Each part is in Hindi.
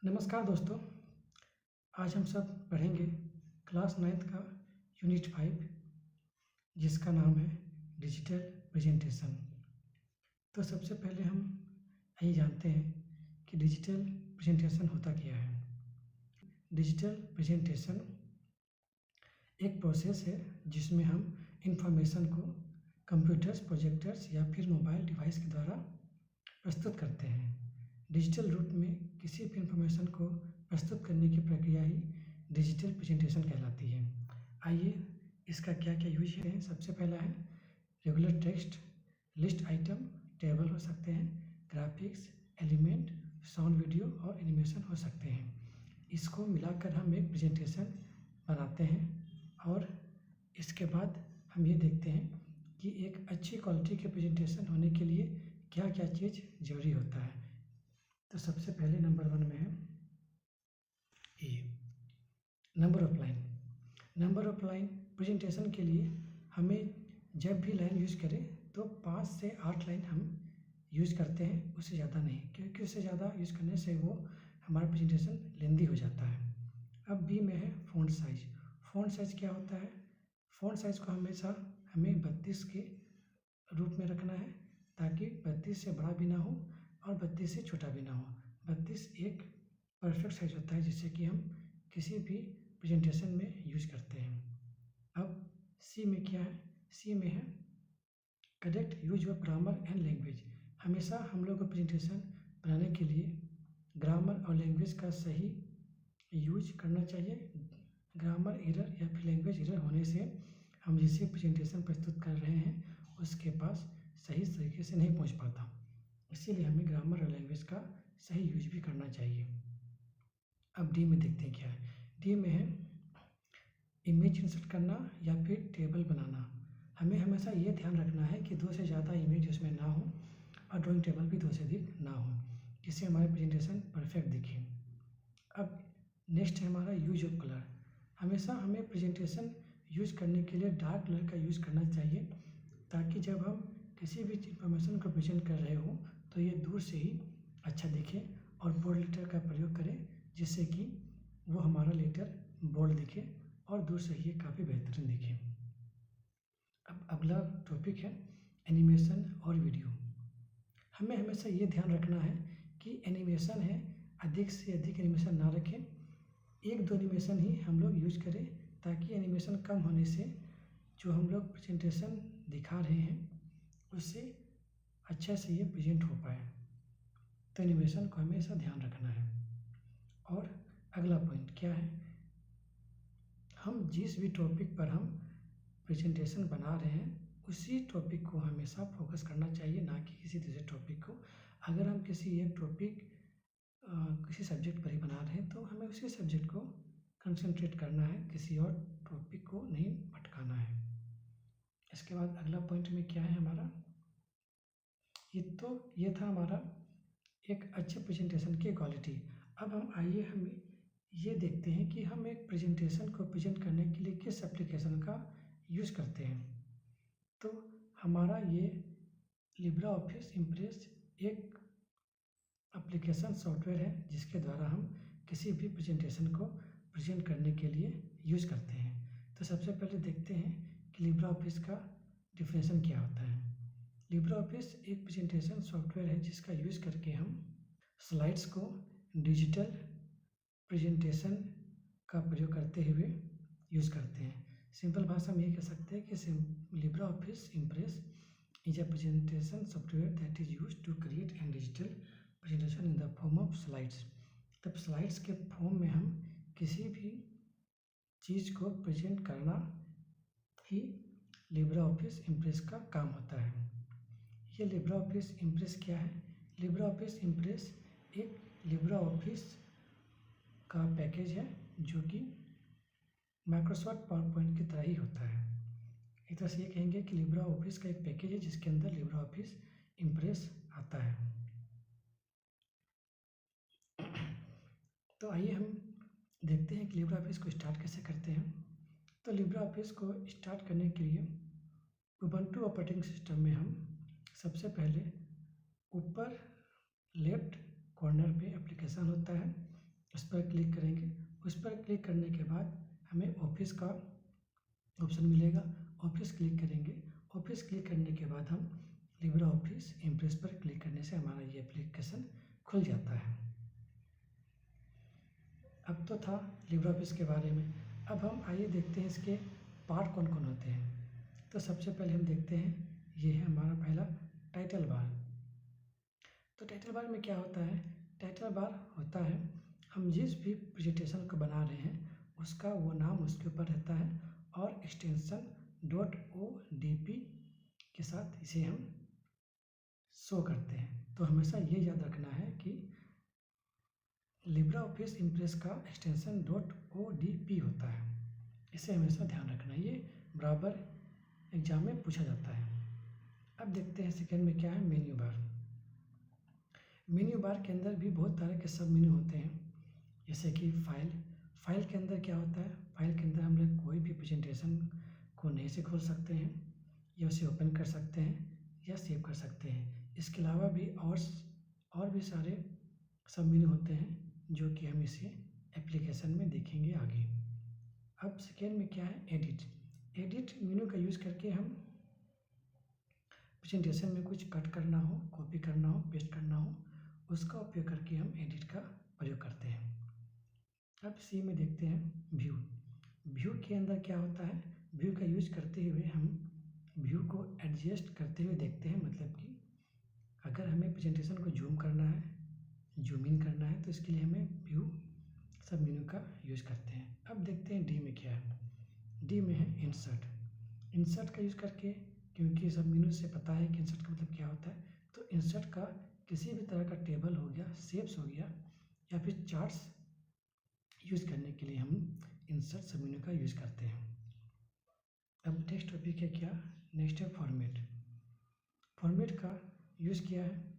नमस्कार दोस्तों। आज हम सब पढ़ेंगे क्लास 9th का यूनिट 5 जिसका नाम है डिजिटल प्रेजेंटेशन। तो सबसे पहले हम यही जानते हैं कि डिजिटल प्रेजेंटेशन होता क्या है। डिजिटल प्रेजेंटेशन एक प्रोसेस है जिसमें हम इंफॉर्मेशन को कंप्यूटर्स, प्रोजेक्टर्स या फिर मोबाइल डिवाइस के द्वारा प्रस्तुत करते हैं। डिजिटल रूप में किसी भी इंफॉर्मेशन को प्रस्तुत करने की प्रक्रिया ही डिजिटल प्रेजेंटेशन कहलाती है। आइए इसका क्या क्या यूज है। सबसे पहला है regular text, list item, table हो सकते हैं, ग्राफिक्स, एलिमेंट, साउंड, वीडियो और एनिमेशन हो सकते हैं। इसको मिलाकर हम एक प्रेजेंटेशन बनाते हैं और इसके बाद हम ये देखते हैं कि एक अच्छी क्वालिटी के प्रेजेंटेशन होने के लिए क्या क्या चीज़ जरूरी होता है। तो सबसे पहले नंबर 1 में है ये number of line. Number of line presentation के लिए हमें जब भी लाइन यूज़ करें तो 5 से 8 लाइन हम यूज़ करते हैं, उससे ज़्यादा नहीं, क्योंकि उससे ज़्यादा यूज़ करने से वो हमारा प्रेजेंटेशन लेंदी हो जाता है। अब बी में है फ़ॉन्ट साइज। फ़ॉन्ट साइज क्या होता है? फ़ॉन्ट साइज को हमेशा हमें 32 के रूप में रखना है ताकि 32 से बड़ा भी ना हो और 32 से छोटा भी ना हो। 32 एक परफेक्ट साइज होता है जिससे कि हम किसी भी प्रेजेंटेशन में यूज करते हैं। अब सी में क्या है? सी में है correct use of grammar and language. हमेशा हम लोग को प्रेजेंटेशन बनाने के लिए ग्रामर और लैंग्वेज का सही यूज करना चाहिए। ग्रामर एरर या फिर लैंग्वेज एरर होने से हम जिसे प्रेजेंटेशन प्रस्तुत कर रहे हैं उसके पास सही तरीके से नहीं पहुंच पाता। इसीलिए हमें ग्रामर और लैंग्वेज का सही यूज भी करना चाहिए। अब डी में देखते हैं क्या है। डी में है इमेज इंसर्ट करना या फिर टेबल बनाना। हमें हमेशा ये ध्यान रखना है कि 2 से ज़्यादा इमेज उसमें ना हो और ड्राइंग टेबल भी 2 से अधिक ना हो, जिससे हमारे प्रेजेंटेशन परफेक्ट दिखे। अब नेक्स्ट है हमारा यूज ऑफ कलर। हमेशा हमें प्रेजेंटेशन यूज करने के लिए डार्क कलर का यूज करना चाहिए ताकि जब हम किसी भी इंफॉर्मेशन को प्रेजेंट कर रहे हो तो ये दूर से ही अच्छा दिखे और बोल्ड लेटर का प्रयोग करें जिससे कि वो हमारा लेटर बोल्ड दिखे और दूर से ही काफ़ी बेहतरीन दिखे। अब अगला टॉपिक है एनिमेशन और वीडियो। हमें हमेशा ये ध्यान रखना है कि एनिमेशन है अधिक से अधिक एनिमेशन ना रखें, 1-2 एनिमेशन ही हम लोग यूज करें ताकि एनिमेशन कम होने से जो हम लोग प्रेजेंटेशन दिखा रहे हैं उससे अच्छा से ये प्रेजेंट हो पाए। तो एनिमेशन को हमेशा ध्यान रखना है। और अगला पॉइंट क्या है? हम जिस भी टॉपिक पर हम प्रेजेंटेशन बना रहे हैं उसी टॉपिक को हमेशा फोकस करना चाहिए, ना कि किसी दूसरे टॉपिक को। अगर हम किसी एक टॉपिक किसी सब्जेक्ट पर ही बना रहे हैं तो हमें उसी सब्जेक्ट को कंसंट्रेट करना है, किसी और टॉपिक को नहीं भटकाना है। इसके बाद अगला पॉइंट में क्या है हमारा? ये था हमारा एक अच्छे प्रेजेंटेशन की क्वालिटी। अब हम ये देखते हैं कि हम एक प्रेजेंटेशन को प्रेजेंट करने के लिए किस एप्लीकेशन का यूज़ करते हैं। तो हमारा ये लिब्रा ऑफिस इम्प्रेस एक एप्लीकेशन सॉफ्टवेयर है जिसके द्वारा हम किसी भी प्रेजेंटेशन को प्रेजेंट करने के लिए यूज़ करते हैं। तो सबसे पहले देखते हैं कि लिब्रा ऑफिस का डिफिनेशन क्या होता है। लिब्रा ऑफिस एक प्रेजेंटेशन सॉफ्टवेयर है जिसका यूज़ करके हम स्लाइड्स को डिजिटल प्रेजेंटेशन का प्रयोग करते हुए यूज़ करते हैं। सिंपल भाषा में ये कह सकते हैं कि LibreOffice Impress is a presentation software that is used to create an digital presentation in the form of slides. तब स्लाइड्स के फॉर्म में हम किसी भी चीज़ को प्रेजेंट करना ही लिब्रा ऑफिस इम्प्रेस का काम होता है। ये लिब्रा ऑफिस इम्प्रेस क्या है? लिब्रा ऑफिस इम्प्रेस एक लिब्रा ऑफिस का पैकेज है जो कि माइक्रोसॉफ्ट पावर पॉइंट की तरह ही होता है। एक तरह से ये कहेंगे कि लिब्रा ऑफिस का एक पैकेज है जिसके अंदर लिब्रा ऑफिस इम्प्रेस आता है। तो आइए हम देखते हैं कि लिब्रा ऑफिस को स्टार्ट कैसे करते हैं। तो लिब्रा ऑफिस को स्टार्ट करने के लिए उबंटू ऑपरेटिंग सिस्टम में हम सबसे पहले ऊपर लेफ्ट कॉर्नर पे एप्लीकेशन होता है, उस पर क्लिक करेंगे। उस पर क्लिक करने के बाद हमें ऑफिस का ऑप्शन मिलेगा, ऑफिस क्लिक करेंगे। ऑफिस क्लिक करने के बाद हम लिब्रा ऑफिस इम्प्रेस पर क्लिक करने से हमारा ये एप्लीकेशन खुल जाता है। अब तो था लिब्रा ऑफिस के बारे में। अब हम आइए देखते हैं इसके पार्ट कौन कौन होते हैं। तो सबसे पहले हम देखते हैं, ये है हमारा पहला टाइटल बार। तो टाइटल बार में क्या होता है? टाइटल बार होता है, हम जिस भी प्रेजेंटेशन को बना रहे हैं उसका वो नाम उसके ऊपर रहता है और एक्सटेंशन .odp के साथ इसे हम शो करते हैं। तो हमेशा ये याद रखना है कि लिब्रा ऑफिस इम्प्रेस का एक्सटेंशन .odp होता है, इसे हमेशा ध्यान रखना है, ये बराबर एग्जाम में पूछा जाता है। अब देखते हैं सेकेंड में क्या है, मेन्यू बार। मेन्यू बार के अंदर भी बहुत तरह के सब मेन्यू होते हैं, जैसे कि फाइल के अंदर क्या होता है? फाइल के अंदर हम लोग कोई भी प्रेजेंटेशन को नए से खोल सकते हैं या उसे ओपन कर सकते हैं या सेव कर सकते हैं। इसके अलावा भी और भी सारे सब मेन्यू होते हैं जो कि हम इसे एप्लीकेशन में देखेंगे आगे। अब सेकेंड में क्या है, एडिट मेन्यू का यूज़ करके हम प्रेजेंटेशन में कुछ कट करना हो, कॉपी करना हो, पेस्ट करना हो, उसका उपयोग करके हम एडिट का प्रयोग करते हैं। अब सी में देखते हैं व्यू के अंदर क्या होता है? व्यू का यूज करते हुए हम व्यू को एडजस्ट करते हुए देखते हैं, मतलब कि अगर हमें प्रेजेंटेशन को जूम करना है, जूम इन करना है, तो इसके लिए हमें व्यू सब मेन्यू का यूज करते हैं। अब देखते हैं डी में क्या है। डी में है इंसर्ट का यूज करके, क्योंकि सब मेन्यू से पता है कि इंसर्ट का मतलब क्या होता है, तो इंसर्ट का किसी भी तरह का टेबल हो गया, शेप्स हो गया या फिर चार्ट्स यूज़ करने के लिए हम इंसर्ट सब मेन्यू का यूज़ करते हैं। अब नेक्स्ट टॉपिक है क्या, नेक्स्ट है फॉर्मेट का यूज़ किया है।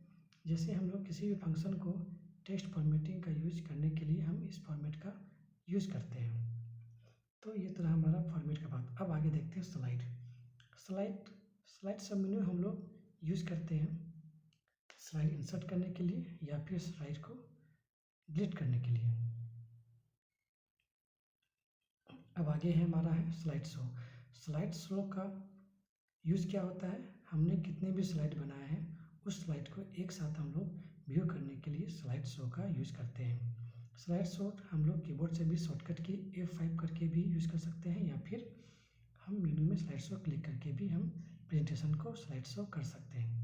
जैसे हम लोग किसी भी फंक्शन को टेक्स्ट फॉर्मेटिंग का यूज करने के लिए हम इस फॉर्मेट का यूज़ करते हैं। तो ये तरह हमारा फॉर्मेट का बात। अब आगे देखते हैं स्लाइड सब मेन्यू हम लोग यूज़ करते हैं स्लाइड इंसर्ट करने के लिए या फिर स्लाइड को डिलीट करने के लिए। अब आगे है हमारा है स्लाइड शो का यूज़ क्या होता है? हमने कितने भी स्लाइड बनाए हैं उस स्लाइड को एक साथ हम लोग व्यू करने के लिए स्लाइड शो का यूज़ करते हैं। स्लाइड शो हम लोग कीबोर्ड से भी शॉर्टकट की F5 करके भी यूज़ कर सकते हैं या फिर हम मेन्यू में स्लाइड शो क्लिक करके भी हम प्रेजेंटेशन को स्लाइड शो कर सकते हैं।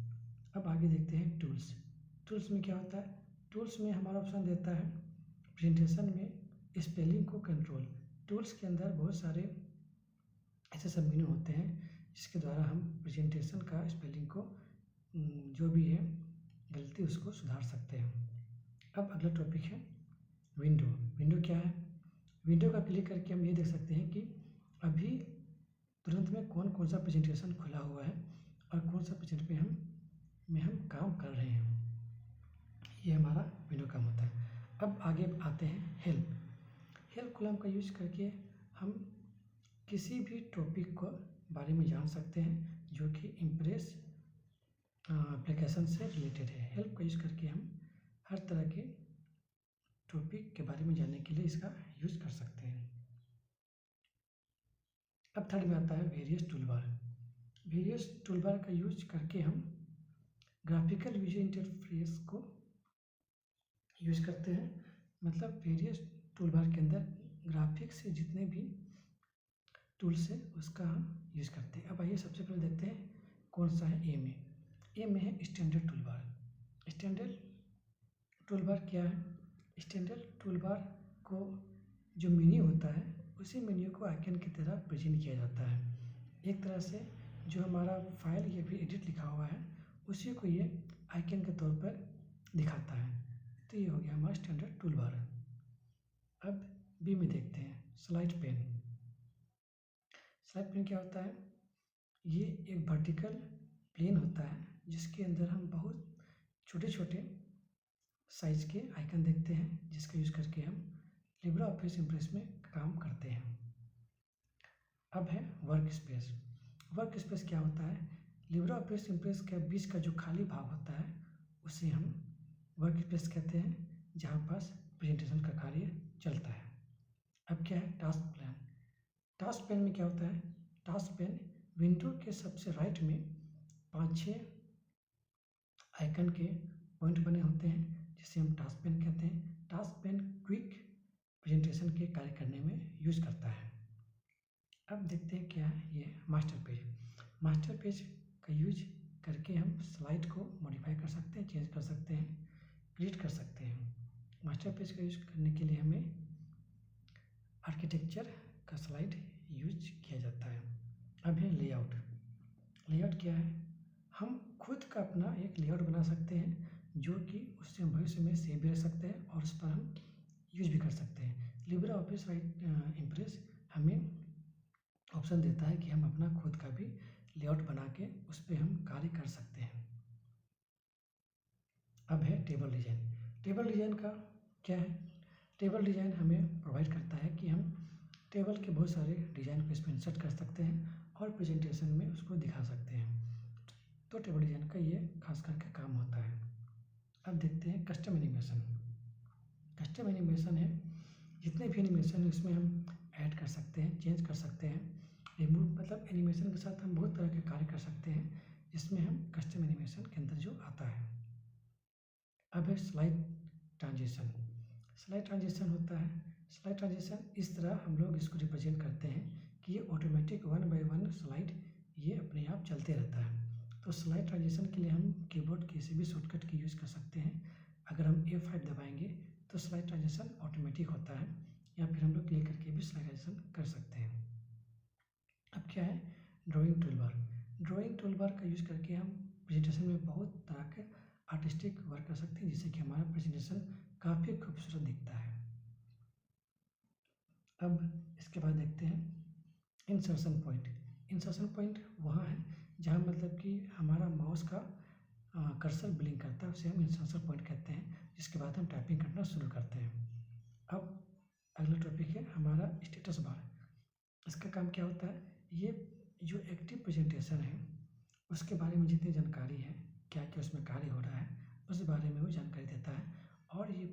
अब आगे देखते हैं टूल्स में क्या होता है? टूल्स में हमारा ऑप्शन देता है प्रेजेंटेशन में स्पेलिंग को कंट्रोल। टूल्स के अंदर बहुत सारे ऐसे सब मेन्यू होते हैं जिसके द्वारा हम प्रेजेंटेशन का स्पेलिंग को जो भी है गलती उसको सुधार सकते हैं। अब अगला टॉपिक है विंडो क्या है? विंडो का क्लिक करके हम ये देख सकते हैं कि अभी तुरंत में कौन सा प्रेजेंटेशन खुला हुआ है और कौन सा प्रेजेंट में हम काम कर रहे हैं। ये हमारा विंडो काम होता है। अब आगे आते हैं हेल्प कॉलम का यूज करके हम किसी भी टॉपिक को बारे में जान सकते हैं जो कि इम्प्रेस एप्लीकेशन से रिलेटेड है। हेल्प का यूज़ करके हम हर तरह के टॉपिक के बारे में जानने के लिए इसका यूज़ कर सकते हैं। अब थर्ड में आता है वेरियस टूलबार का यूज करके हम ग्राफिकल यूजर इंटरफेस को यूज़ करते हैं। मतलब वेरियस टूलबार के अंदर ग्राफिक्स से जितने भी टूल्स है उसका हम यूज़ करते हैं। अब आइए सबसे पहले देखते हैं कौन सा है। ए में है स्टैंडर्ड टूलबार क्या है? स्टैंडर्ड टूलबार को जो मेन्यू होता है उसी मेन्यू को आइकन की तरह प्रेजेंट किया जाता है। एक तरह से जो हमारा फाइल या फिर एडिट लिखा हुआ है उसी को ये आइकन के तौर पर दिखाता है। तो ये हो गया हमारा स्टैंडर्ड टूलबार। अब बी में देखते हैं स्लाइड पेन क्या होता है? ये एक वर्टिकल प्लेन होता है जिसके अंदर हम बहुत छोटे छोटे साइज के आइकन देखते हैं जिसका यूज़ करके हम लिब्रा ऑफिस इम्प्रेस में काम करते हैं। अब है वर्क स्पेस क्या होता है? लिब्रा ऑफिस इम्प्रेस के बीच का जो खाली भाग होता है उसे हम वर्क स्पेस कहते हैं, जहाँ पास प्रेजेंटेशन का कार्य टास्क पैन। टास्क पैन में क्या होता है? टास्क पैन विंडो के सबसे राइट में 5-6 आइकन के पॉइंट बने होते हैं जिसे हम टास्क पैन कहते हैं। टास्क पैन क्विक प्रेजेंटेशन के कार्य करने में यूज करता है। अब देखते हैं क्या है ये मास्टर पेज। मास्टर पेज का यूज करके हम स्लाइड को मॉडिफाई कर सकते हैं, चेंज कर सकते हैं, क्रिएट कर सकते हैं। मास्टर पेज का यूज करने के लिए हमें आर्किटेक्चर का स्लाइड यूज किया जाता है। अब है लेआउट। लेआउट क्या है? हम खुद का अपना एक लेआउट बना सकते हैं जो कि उससे हम भविष्य में सेव भी रख सकते हैं और उस पर हम यूज भी कर सकते हैं। लिब्रे ऑफिस राइट इम्प्रेस हमें ऑप्शन देता है कि हम अपना खुद का भी लेआउट बना के उस पर हम कार्य कर सकते हैं। अब है टेबल डिज़ाइन। टेबल डिज़ाइन का क्या है? टेबल डिज़ाइन हमें प्रोवाइड करता है कि हम टेबल के बहुत सारे डिज़ाइन को इसमें इंसर्ट कर सकते हैं और प्रेजेंटेशन में उसको दिखा सकते हैं। तो टेबल डिज़ाइन का ये खास करके काम होता है। अब देखते हैं कस्टम एनिमेशन। कस्टम एनिमेशन है जितने भी एनिमेशन है उसमें हम ऐड कर सकते हैं, चेंज कर सकते हैं, रिमूव, मतलब एनिमेशन के साथ हम बहुत तरह के कार्य कर सकते हैं जिसमें हम कस्टम एनिमेशन के अंदर जो आता है। अब है स्लाइड ट्रांजिशन। स्लाइड ट्रांजिशन होता है, स्लाइड ट्रांजिशन इस तरह हम लोग इसको रिप्रेजेंट करते हैं कि ये ऑटोमेटिक 1 बाय 1 स्लाइड ये अपने आप चलते रहता है। तो स्लाइड ट्रांजिशन के लिए हम कीबोर्ड किसी भी शॉर्टकट की यूज़ कर सकते हैं। अगर हम F5 दबाएंगे तो स्लाइड ट्रांजिशन ऑटोमेटिक होता है, या फिर हम लोग क्लिक करके भी स्लाइड ट्रांजिशन कर सकते हैं। अब क्या है? Drawing toolbar. ड्राइंग टूलबार का यूज़ करके हम प्रेजेंटेशन में बहुत तरह के आर्टिस्टिक वर्क कर सकते हैं जिससे कि हमारा प्रेजेंटेशन काफ़ी खूबसूरत दिखता है। अब इसके बाद देखते हैं इंसर्शन पॉइंट। इंसर्शन पॉइंट वहाँ है जहाँ मतलब कि हमारा माउस का कर्सर ब्लिंक करता है, उसे हम इंसर्शन पॉइंट कहते हैं, जिसके बाद हम टाइपिंग करना शुरू करते हैं। अब अगला टॉपिक है हमारा स्टेटस बार। इसका काम क्या होता है? ये जो एक्टिव प्रेजेंटेशन है उसके बारे में जितनी जानकारी है, क्या क्या उसमें कार्य हो रहा है, उस बारे में वो जानकारी देता है। और ये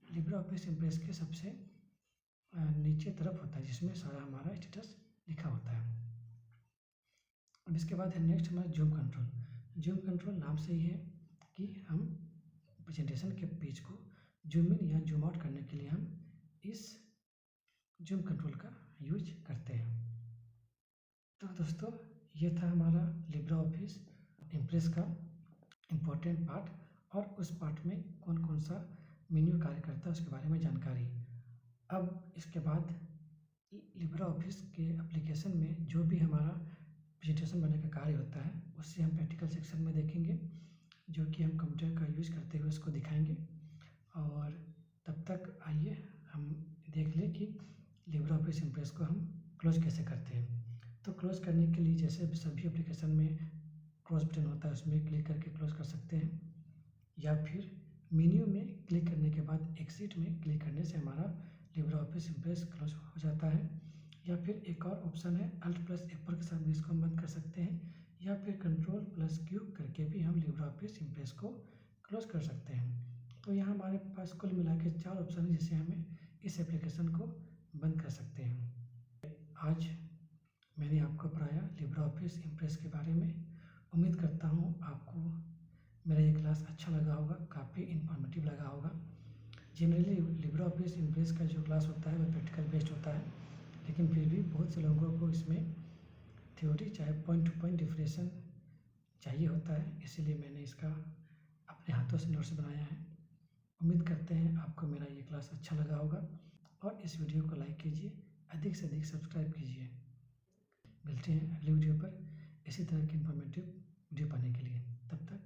लिब्रे ऑफिस इम्प्रेस के सबसे नीचे तरफ होता है जिसमें सारा हमारा स्टेटस लिखा होता है। अब इसके बाद है नेक्स्ट हमारा जूम कंट्रोल। जूम कंट्रोल नाम से ही है कि हम प्रेजेंटेशन के पेज को जूम इन या जूम आउट करने के लिए हम इस जूम कंट्रोल का यूज करते हैं। तो दोस्तों ये था हमारा लिब्रे ऑफिस इम्प्रेस का इम्पोर्टेंट पार्ट, और उस पार्ट में कौन कौन सा मेन्यू कार्य करता है उसके बारे में जानकारी। अब इसके बाद लिब्रे ऑफिस के एप्लीकेशन में जो भी हमारा प्रेजेंटेशन बनाने का कार्य होता है उससे हम प्रैक्टिकल सेक्शन में देखेंगे, जो कि हम कंप्यूटर का यूज़ करते हुए उसको दिखाएंगे। और तब तक आइए हम देख लें कि लिब्रे ऑफिस इम्प्रेस को हम क्लोज कैसे करते हैं। तो क्लोज करने के लिए जैसे सभी एप्लीकेशन में क्रॉस बटन होता है उसमें क्लिक करके क्लोज कर सकते हैं, या फिर मेन्यू में क्लिक करने के बाद एक्सिट में क्लिक करने से हमारा लिब्रे ऑफिस इम्प्रेस क्लोज हो जाता है। या फिर एक और ऑप्शन है Alt+F4 के साथ भी इसको हम बंद कर सकते हैं, या फिर Ctrl+Q करके भी हम लिब्रे ऑफिस इम्प्रेस को क्लोज कर सकते हैं। तो यहाँ हमारे पास कुल मिला के 4 ऑप्शन है जिससे हमें इस एप्लीकेशन को बंद कर सकते हैं। आज मैंने आपको पढ़ाया लिब्रे ऑफिस इम्प्रेस के बारे में। उम्मीद करता हूँ आपको मेरा ये क्लास अच्छा लगा होगा, काफ़ी इन्फॉर्मेटिव लगा होगा। जनरली लिब्रे ऑफिस इम्प्रेस का जो क्लास होता है वो प्रैक्टिकल बेस्ड होता है, लेकिन फिर भी बहुत से लोगों को इसमें थ्योरी चाहे पॉइंट टू पॉइंट डिफरेंशिएशन चाहिए होता है, इसीलिए मैंने इसका अपने हाथों से नोट्स बनाया है। उम्मीद करते हैं आपको मेरा ये क्लास अच्छा लगा होगा, और इस वीडियो को लाइक कीजिए, अधिक से अधिक सब्सक्राइब कीजिए। मिलते हैं अगली वीडियो पर इसी तरह की इन्फॉर्मेटिव वीडियो पाने के लिए। तब तक